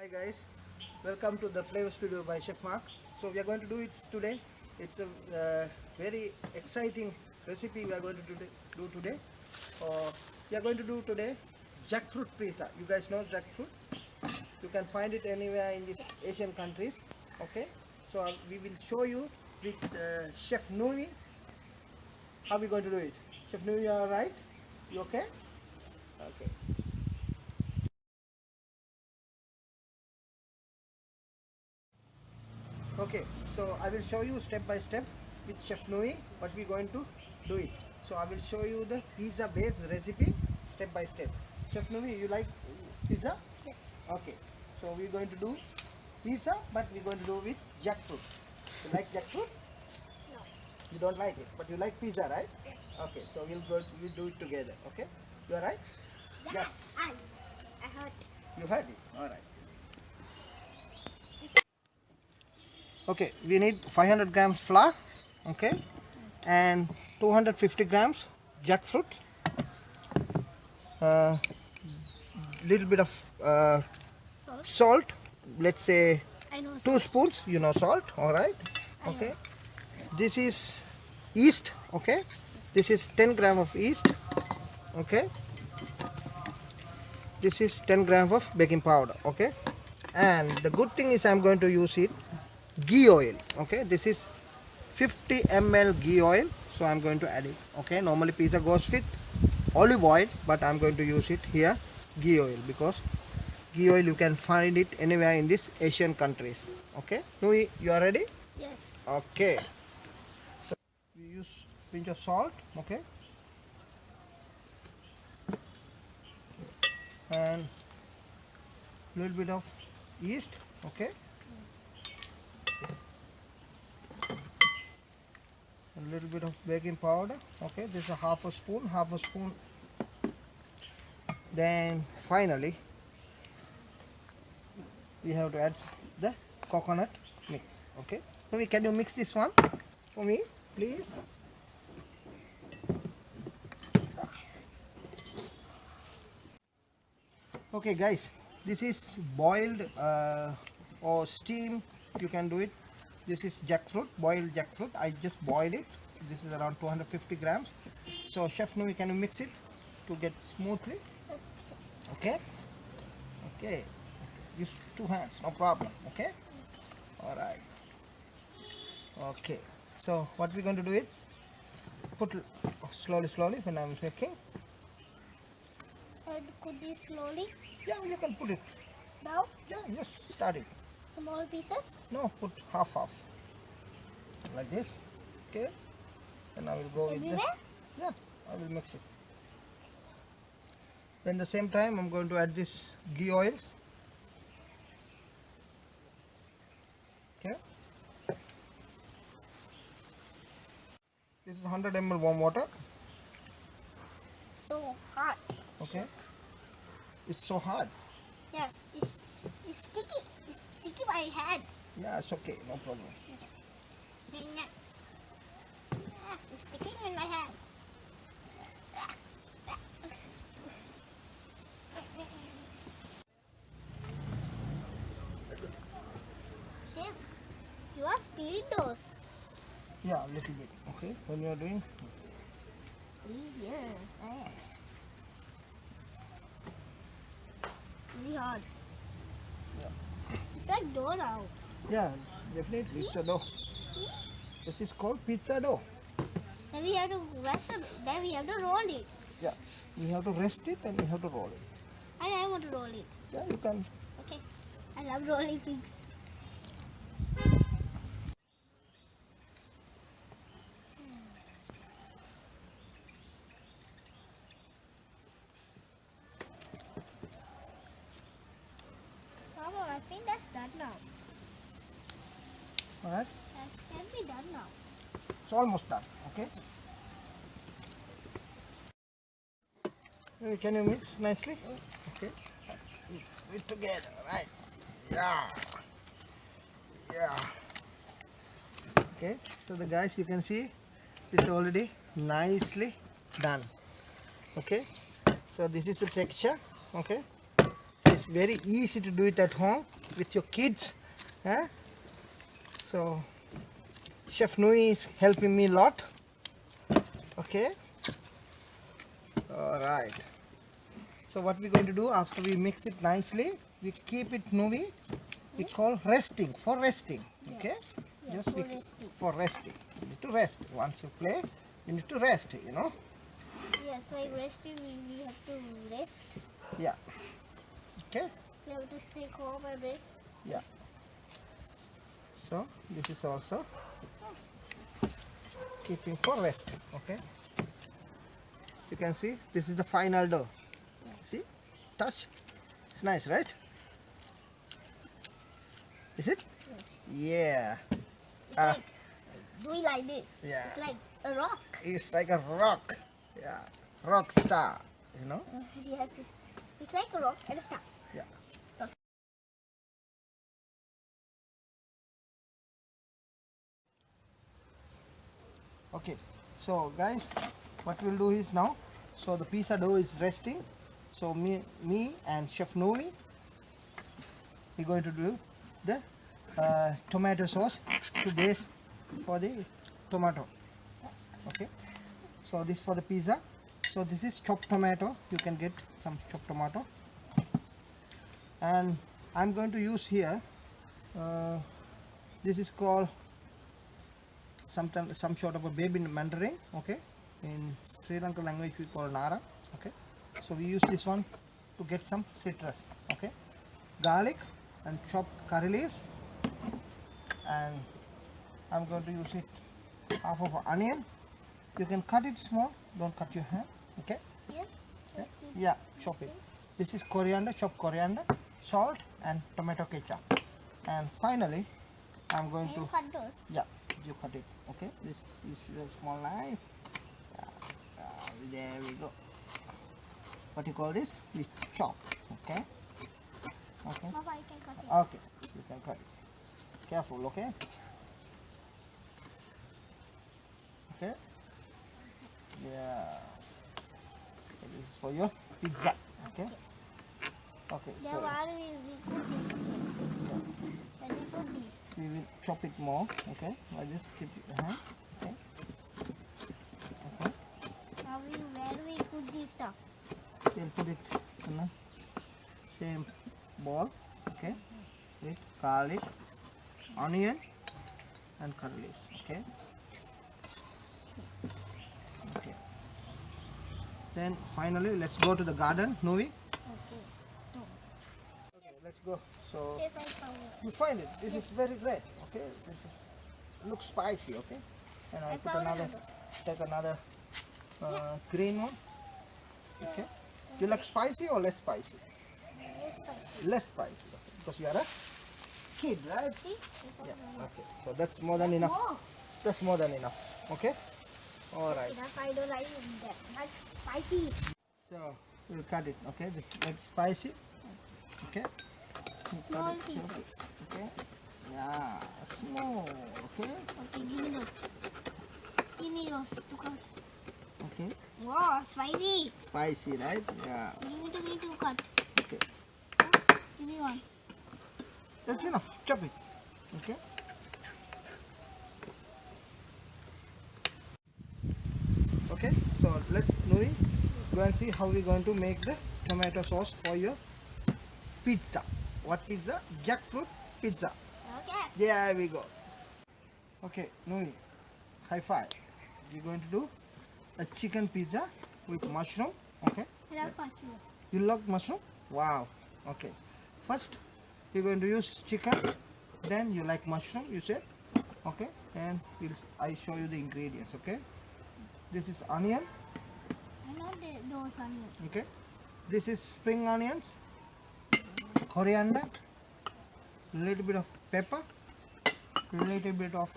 Hi guys, welcome to the Flavor Studio by Chef Mark. So we are going to do it today. It's a very exciting recipe we are going to do today. We are going to do today jackfruit pizza. You guys know jackfruit? You can find it anywhere in these Asian countries. Okay, so we will show you with Chef Nui how we're going to do it. Chef Nui, you are right? You okay? Okay. Okay, so I will show you step by step with Chef Nui what we're going to do it. So I will show you the pizza based recipe step by step. Chef Nui, you like pizza? Yes. Okay, so we're going to do pizza, but we're going to do with jackfruit. You like jackfruit? No. You don't like it, but you like pizza, right? Yes. Okay, so we'll do it together. Okay, you are right? Yes. I heard. You heard it. All right. Okay, we need 500 grams flour, okay, and 250 grams jackfruit, little bit of Salt. salt, let's say I know. 2 spoons, you know salt, all right, okay. This is yeast, okay, this is 10 gram of yeast, okay. This is 10 grams of baking powder, okay. And the good thing is I'm going to use it ghee oil, okay. This is 50 ml ghee oil, so I'm going to add it, okay. Normally pizza goes with olive oil, but I'm going to use it here ghee oil, because ghee oil you can find it anywhere in these Asian countries, okay. Nui, you are ready? Yes. Okay, so we use pinch of salt, okay, and little bit of yeast, okay, a little bit of baking powder, okay, this is a half a spoon. Then finally we have to add the coconut mix, okay. Numi, can you mix this one for me, please? Okay guys, this is boiled or steam, you can do it. This is jackfruit, boiled jackfruit. I just boil it. This is around 250 grams. So Chef Nui, can you mix it to get smoothly? Okay? Okay. Use 2 hands, no problem. Okay? Alright. Okay. So what we're going to do is put slowly when I'm making. And could this slowly? Yeah, you can put it. Now, Yeah, just start it. small pieces. No, put half like this, okay, and I will go with this. Everywhere? Yeah, I will mix it. Then the same time I'm going to add this ghee oils, okay. This is 100 ml warm water, So hot. okay. It's so hard. Yes. It's sticky. It's sticky by hand. Yeah, it's okay, no problem. It's sticking in my hand. Chef, you are spilling those. Yeah, a little bit, okay. When you are doing, Yeah. Really hard. Yeah. It's like dough now. yeah, definitely it's a dough. This is called pizza dough. Then we have to rest it. Then we have to roll it. Yeah, we have to rest it and we have to roll it. And I want to roll it. Yeah, you can. Okay. I love rolling things. Mama, I think that's done now. All right. That can be done now. It's almost done, okay? Can you mix nicely? Okay. Do it together, right? Yeah. Yeah. Okay. So the guys, you can see it's already nicely done. Okay. So this is the texture. Okay. So It's very easy to do it at home with your kids. Huh? So Chef Nui is helping me a lot. Okay. All right. So what we're going to do after we mix it nicely, we keep it Nui. We call resting, for resting. Okay. Yeah, Just for we- resting. For resting. You need to rest. Once you play, you need to rest. You know. Yes, like resting, we have to rest. Yeah. Okay. We have to stay calm and rest. Yeah. So this is also keeping for rest. Okay. You can see this is the final dough. See, touch. It's nice, right? Is it? Yeah. It's Ah. like, do it like this. Yeah. It's like a rock. It's like a rock. Yeah. Rock star. You know. Yes, it's like a rock and a star. Yeah. Okay, so guys, what we'll do is now, so the pizza dough is resting. So me and Chef Nui, we're going to do the tomato sauce to base for the tomato. Okay, so this for the pizza. So this is chopped tomato. You can get some chopped tomato, and I'm going to use here. This is called some sort of a baby mandarin. Okay, in Sri Lanka language we call nara. Okay, so we use this one to get some citrus. Okay, garlic and chopped curry leaves, and I'm going to use it half of an onion. You can cut it small, don't cut your hand. Okay, Yeah. yeah, chop it. This is coriander, chopped coriander, salt and tomato ketchup. And finally I'm going And to, cut those. yeah, you cut it. Okay, this is your small knife. There we go. What you call this? We chop. Okay. Okay. Papa, I can cut it. Okay. You can cut it. Careful. Okay. Okay. Yeah. So this is for your pizza. Okay. Okay. Then So why do we put this here? Then we put this. we will chop it more. Okay. Like this. Keep it. Okay. Okay. Now where do we put this stuff? We'll put it in the same bowl, okay, with garlic, onion and curry leaves, okay. Okay. Then finally let's go to the garden, Novi. Okay. Okay, let's go. So If I found it. you find it. This is very great, okay. This is looks spicy, okay. And I I put found another, take another green one, okay. You like spicy or less spicy? Yes, spicy. Less spicy, okay. Because you are a kid, right? See? Yeah, okay. So that's more than enough. More. That's more than enough. Okay? Alright. Enough, I don't like that. That's spicy. So we'll cut it, okay? This that's spicy. Okay? You cut Small it, pieces. okay? Yeah, small, okay? Okay, give me those. Give me those to cut. Okay. Wow, spicy. Spicy, right? Yeah. Give me to cut. Okay. Give me one. That's enough. Chop it. Okay? Okay, so let's Nui, go and see how we're going to make the tomato sauce for your pizza. What pizza? Jackfruit pizza. Okay. There we go. Okay, Nui, high five. We're going to do a chicken pizza with mushroom. Okay. I love mushroom. You love mushroom? Wow. Okay. First, you're going to use chicken. Then you like mushroom, you said. Okay. And I show you the ingredients. Okay. This is onion. I know those onions. Okay. This is spring onions, coriander, little bit of pepper, little bit of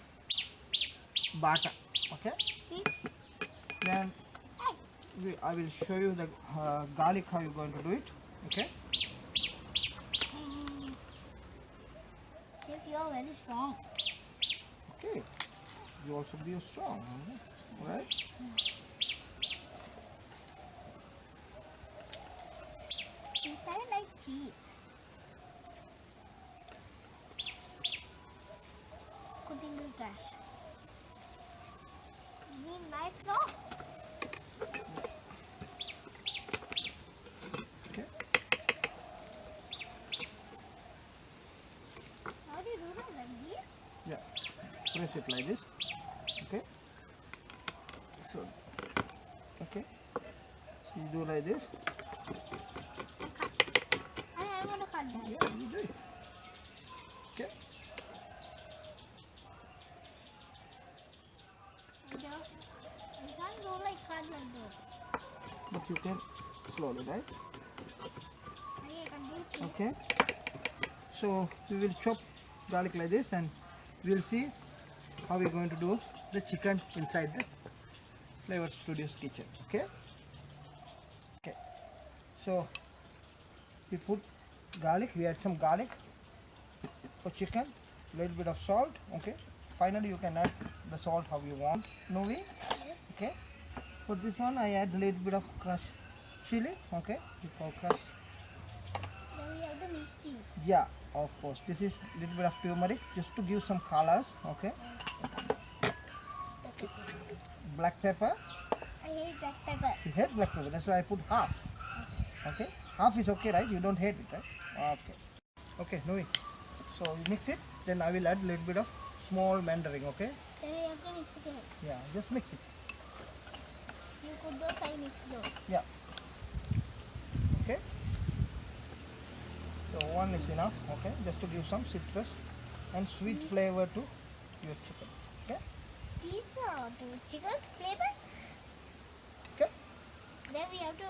butter. Okay. See? Then I will show you the garlic, how you're going to do it. Okay. Chef, you're very strong. Okay. You also be strong. Right? Inside like cheese. trash. You mean my floor? Okay. How do you do that? Like this? Yeah. Press it like this. Okay. So. Okay. So you do like this. I want to cut that. Yeah, you do it. Okay. You can't go like cut like this. But you can slowly, right? I cut this too. Okay. So we will chop garlic like this, and we'll see how we're going to do the chicken inside the Flavor Studios kitchen. Okay. Okay. So we put garlic. We add some garlic for chicken. Little bit of salt. Okay. Finally, you can add the salt how you want. Novi. Okay. For this one, I add a little bit of crushed chili. Okay. We call crush. Then we have to mix these. Yeah, of course. This is little bit of turmeric just to give some colors. Okay. That's okay. Black pepper. I hate black pepper. You hate black pepper. That's why I put half. Okay. Half is okay, right? You don't hate it, right? Okay. Okay, Noe. So you mix it. Then I will add a little bit of small mandarin. Okay. Then we have to mix it again. Yeah. Just mix it. You put those, I mix those. Yeah. Okay. So one is enough. Okay. Just to give some citrus and sweet flavor to your chicken. Okay. These are the chicken's flavor. Okay. Then we have to.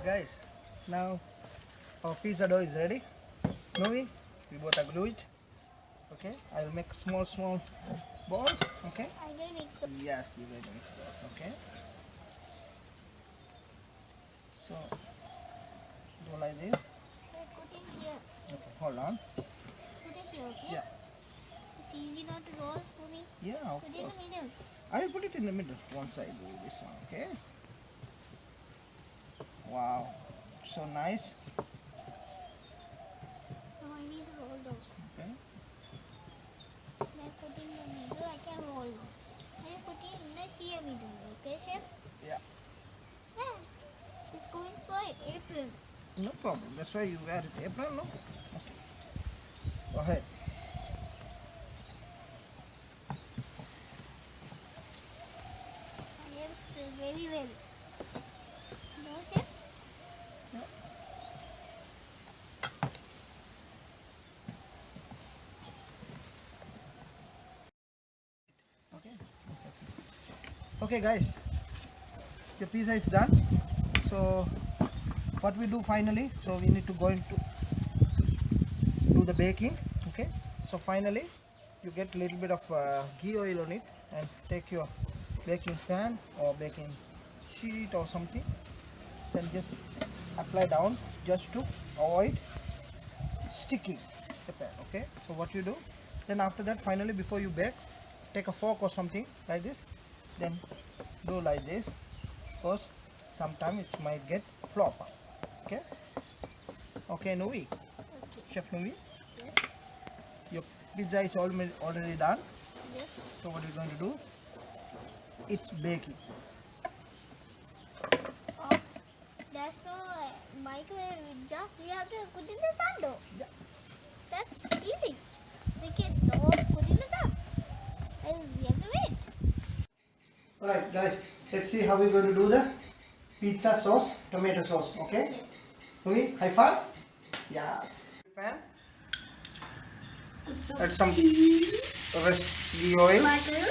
Guys, now our pizza dough is ready. Noe, we both are glue it. Okay, I will make small balls. Okay. I will mix the. Yes, you will mix those. Okay. So do like this. Put it here. Okay, hold on. Put it here, okay? Yeah. It's easy not to roll for me. Yeah, of Put it in course. the middle. I will put it in the middle once I do this one. Okay. Wow, so nice. Now I need to roll those. Okay. When I put in the middle, I can roll those. I will put it in the here middle, okay, chef? Yeah. Yeah. It's going for April. No problem. That's why you wear it apron, no? Okay. Go ahead. I have stirred very well. No, chef? Okay. Okay, guys. The pizza is done. So, what we do finally? So we need to go into do the baking. Okay. So finally, you get a little bit of ghee oil on it, and take your baking pan or baking sheet or something. Then just apply down just to avoid sticking the pan. Okay. So what you do? Then after that, finally, before you bake, take a fork or something like this. Then do like this, because sometimes it might get flop out. Okay. Okay, Noe. Okay. Chef Noe, Yes. your pizza is already done. Yes. So what are you going to do? It's baking. Oh, there's no microwave. Just we have to put in the sun though. Yeah. That's easy. We can put in the sun. And we have to wait. Alright, guys. Let's see how we're going to do the pizza sauce, tomato sauce. Okay. Noe, high five. Yes. Pan. Add some ghee oil. Butter.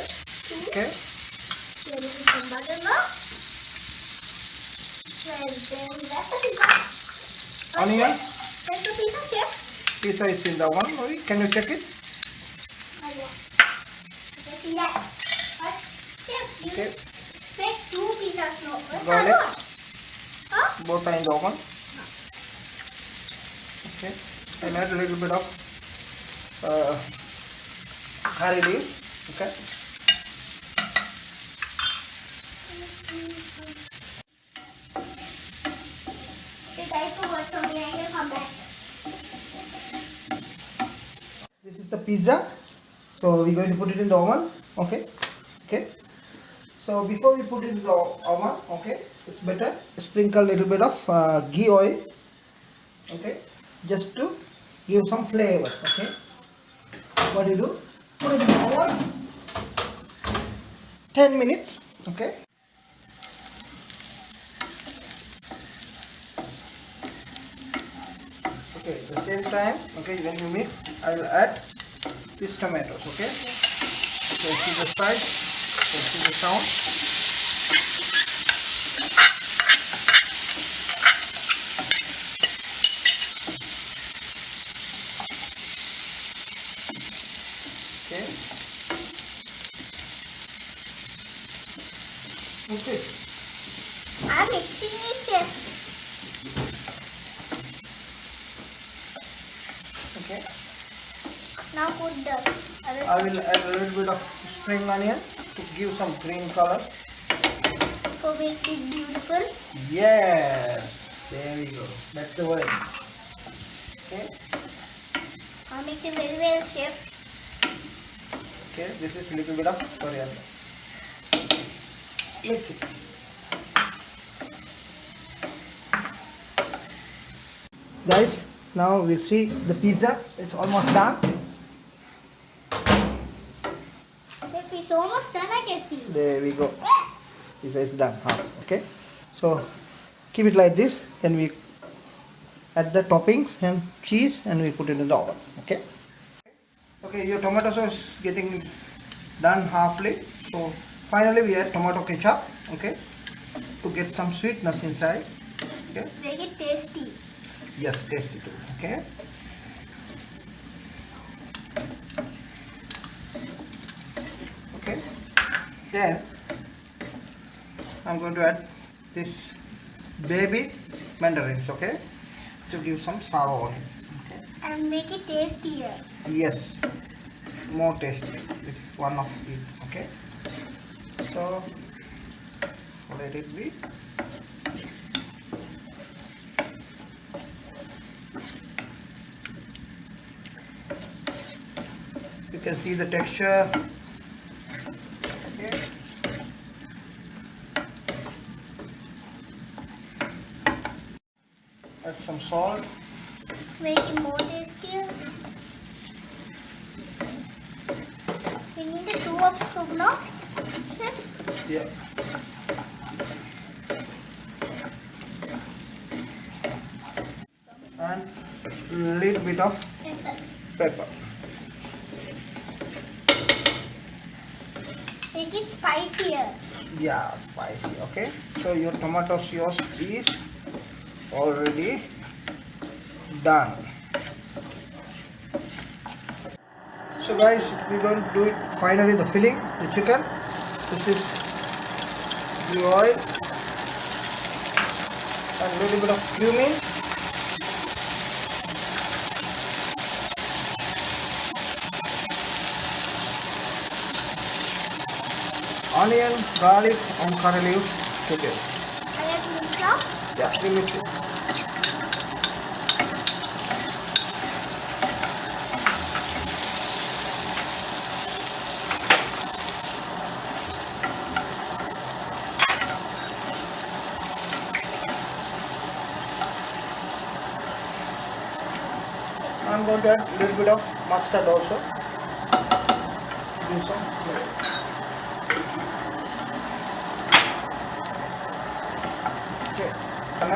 Okay. Then we put some butter now. And then that's the pizza. Onion. That's the pizza, chef. Pizza is in the one. Can you check it? Oh, yeah. You can see that. But, chef, you Okay. make 2 pizzas now. Garlic. Huh? Both are in the oven. Okay. And add a little bit of curry leaf. Okay. If I forgot something, I can come back. This is the pizza. So we're going to put it in the oven. Okay. Okay. So before we put it in the oven, okay, it's better sprinkle a little bit of ghee oil. Okay. Just to give some flavor. Okay. What do you do? Put it in the oven. 10 minutes. Okay. Okay, at the same time, okay, when you mix, I will add these tomatoes, okay? So see the size, so see the sound. Okay. Okay. I'm mixing it, chef. Okay. Now put the other I will add a little bit of spring onion to give some green color. for make it beautiful. Yes. There we go. That's the word. Okay. I'll mix it very well, chef. Okay. This is a little bit of coriander. Mix it. Guys, now we'll see the pizza. It's almost done. Chef, it's almost done, I can see. There we go. Pizza is done. Okay. So keep it like this. Then we add the toppings and cheese and we put it in the oven. Okay. Okay, your tomato sauce is getting done halfway. So finally we add tomato ketchup. Okay. To get some sweetness inside. Okay. Make it tasty. Yes, tasty too. Okay. Okay. Then I'm going to add this baby mandarins. Okay, to give some sour on it. Okay. And make it tastier. Yes, more tasty. This is one of it. Okay. So let it be. You can see the texture. Okay. Add some salt. Make it more tastier. We need a 2 of scoop now, chef. Yeah. And little bit of Pepper. pepper. Make it spicier. Yeah, spicy. Okay. So your tomato sauce is already done. So guys, we're going to do it finally, the filling, the chicken. This is the oil and a little bit of cumin. Onion, garlic and curry leaves together. I have to mix now. Yeah, we mix it. I'm going to add a little bit of mustard also. Do some flavor. Okay, can I?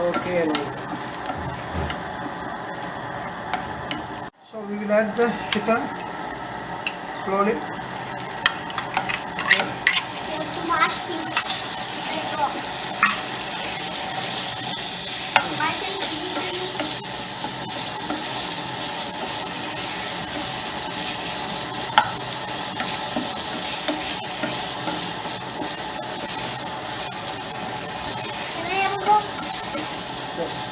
Okay. So we will add the chicken slowly. fast piece. Let's go. Why can you see Can I have a go?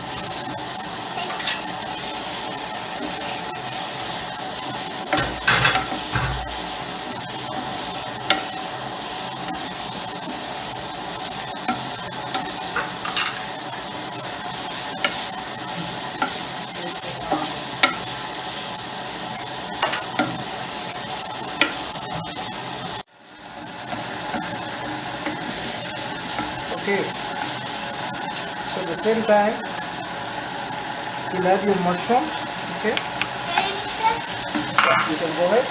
Okay. So at the same time, you'll add your mushrooms. Okay. Can I mix them? You can go ahead.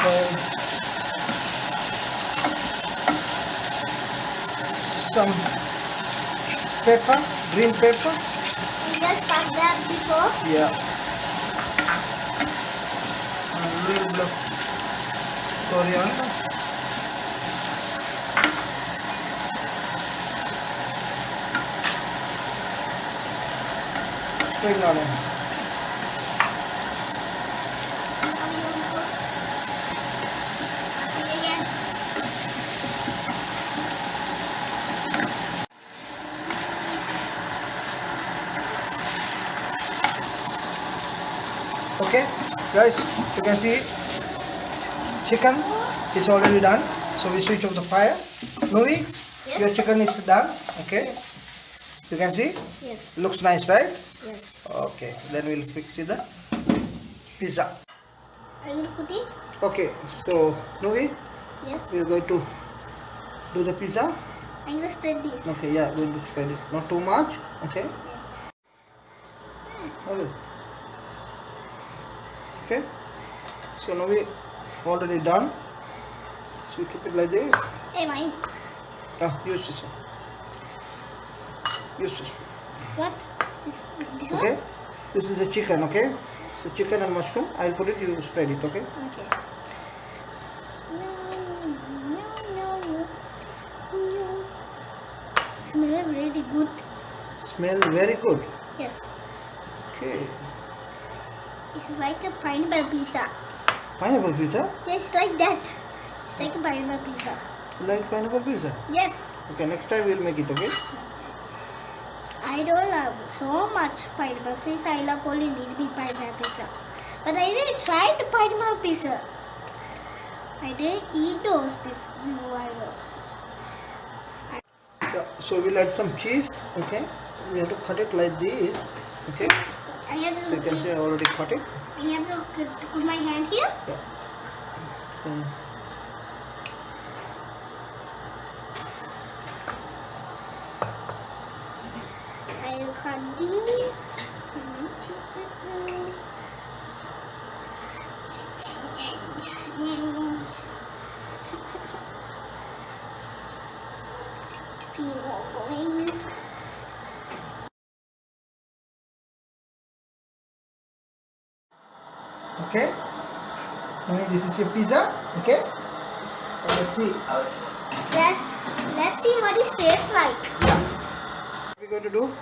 Then some pepper, green pepper. We just cut that before. Yeah. And a little bit of coriander. Spring onion. Okay, guys, you can see chicken is already done. So we switch off the fire. Novi, Yes. your chicken is done. Okay, Yes. you can see. Yes. Looks nice, right? Yes. Okay, then we'll fix the pizza. Are you put it? Okay, so Novi, Yes. we're going to do the pizza. I'm gonna spread this. Okay, yeah, going to spread it. Not too much. Okay. Okay. So now we already done. So you keep it like this. Hey, mine. Use this one. Use this. What? This Okay. one? This is the chicken. Okay. So chicken and mushroom. I'll put it. You spread it. Okay. Okay. Smell really good. Smell very good. Yes. Okay. It's like a pineapple pizza. Pineapple pizza. Yes, like that. It's like a pineapple pizza. You like pineapple pizza? Yes. Okay. Next time we'll make it. Okay. I don't love so much pineapple since I love only little bit pineapple pizza. But I didn't try the pineapple pizza. I didn't eat those before I go. Yeah, so we'll add some cheese. Okay. We have to cut it like this. Okay. I have So you to, can see I already cut it. I have to put my hand here. Yeah. So, I'll cut this. Few more going. okay. Now this is your pizza. Okay. So let's see. Let's see what it tastes like. Yeah. What we're going to do?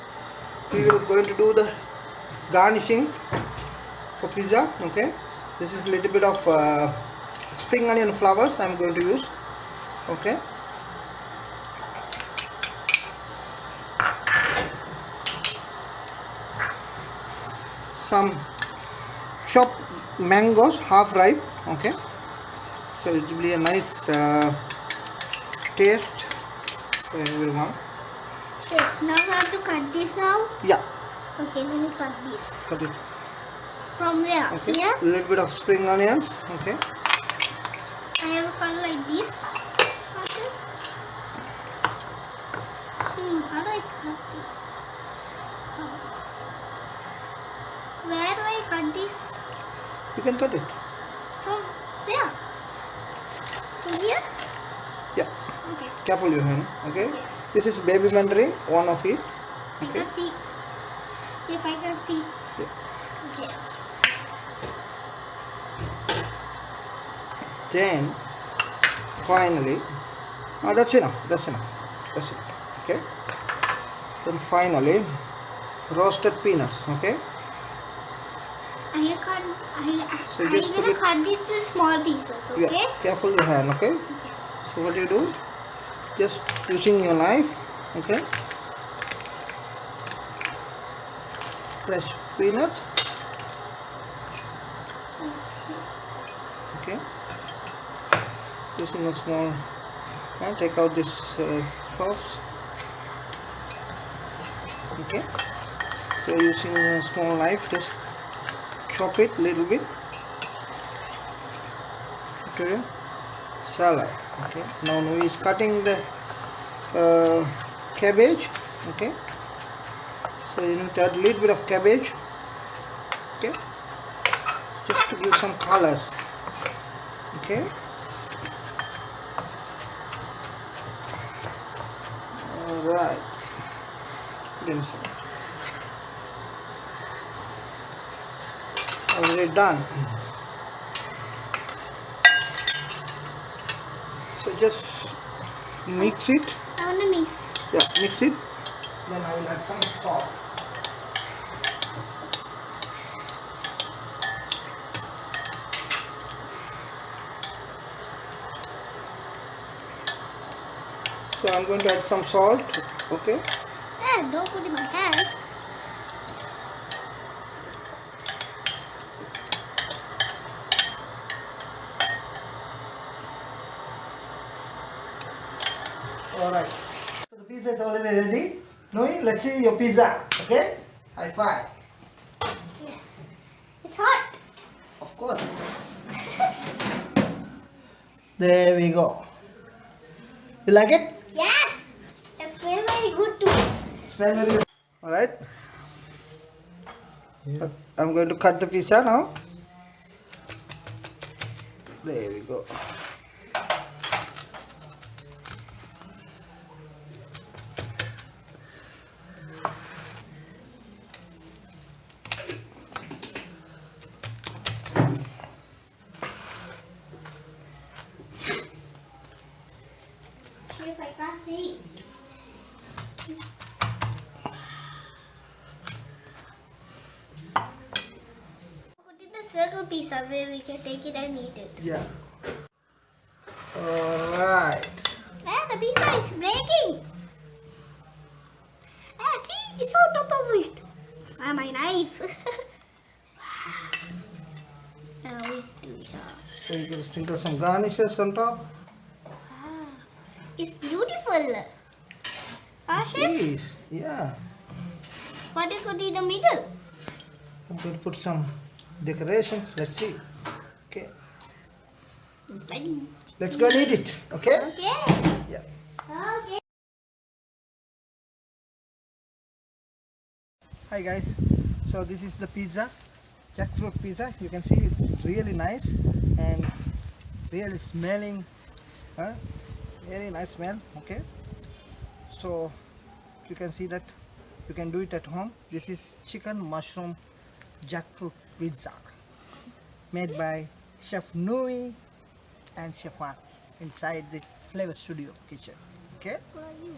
We will going to do the garnishing for pizza. Okay. This is a little bit of spring onion flowers I'm going to use. Okay. Some chopped mangoes, half ripe. Okay. So it will be a nice taste for everyone. Chef, now I have to cut this now. Yeah. Okay, let me cut this. Cut it. From where? Okay. Here? A little bit of spring onions. Okay. I have to cut like this. Okay. How do I cut this? Where do I cut this? You can cut it. From where? From here? Yeah. Okay. Careful your hand. Okay. Okay. This is baby mandarin. One of it. I Okay. can see. If I can see. Yeah. Okay. Then finally That's enough. That's enough. That's it. Okay. Then finally, roasted peanuts. Okay. So I'm just put gonna it. cut these to small pieces, okay? Yeah. Careful your hand. Okay. Okay. So what you do? Just using your knife. Okay. Fresh peanuts. Okay. Using a small. Take out this sauce. Okay. So using a small knife, just chop it little bit. Okay. Salad. Okay. Now Nui is cutting the cabbage. Okay. So you need to add a little bit of cabbage. Okay. Just to give some colors. Okay. Alright. Put inside. Already done. So just mix it. I want to mix. Yeah, mix it. Then I will add some salt. So I'm going to add some salt. Okay. Don't put it in my hand. Alright. So the pizza is already ready. Nui, let's see your pizza. Okay? High five. Yeah. It's hot. Of course. There we go. You like it? Yes. It smells very good too. Smell very good. Alright. I'm going to cut the pizza now. There we go. Chef, I can't see. Put in the circle pizza where we can take it and eat it. Yeah. Alright. The pizza is breaking. See, it's on top of it. My knife. Now it's pizza. So you can sprinkle some garnishes on top. It's beautiful. Chef, Jeez. Yeah. what do you put in the middle? I'm going to put some decorations. Let's see. Okay. Let's go and eat it. Okay? Okay. Yeah. Okay. Hi guys. So this is the pizza. Jackfruit pizza. You can see it's really nice and really smelling. Really nice smell. Okay. So you can see that you can do it at home. This is chicken mushroom jackfruit pizza made by Chef Nui and Chef Mark inside the Flavor Studio kitchen. Okay. Who are you?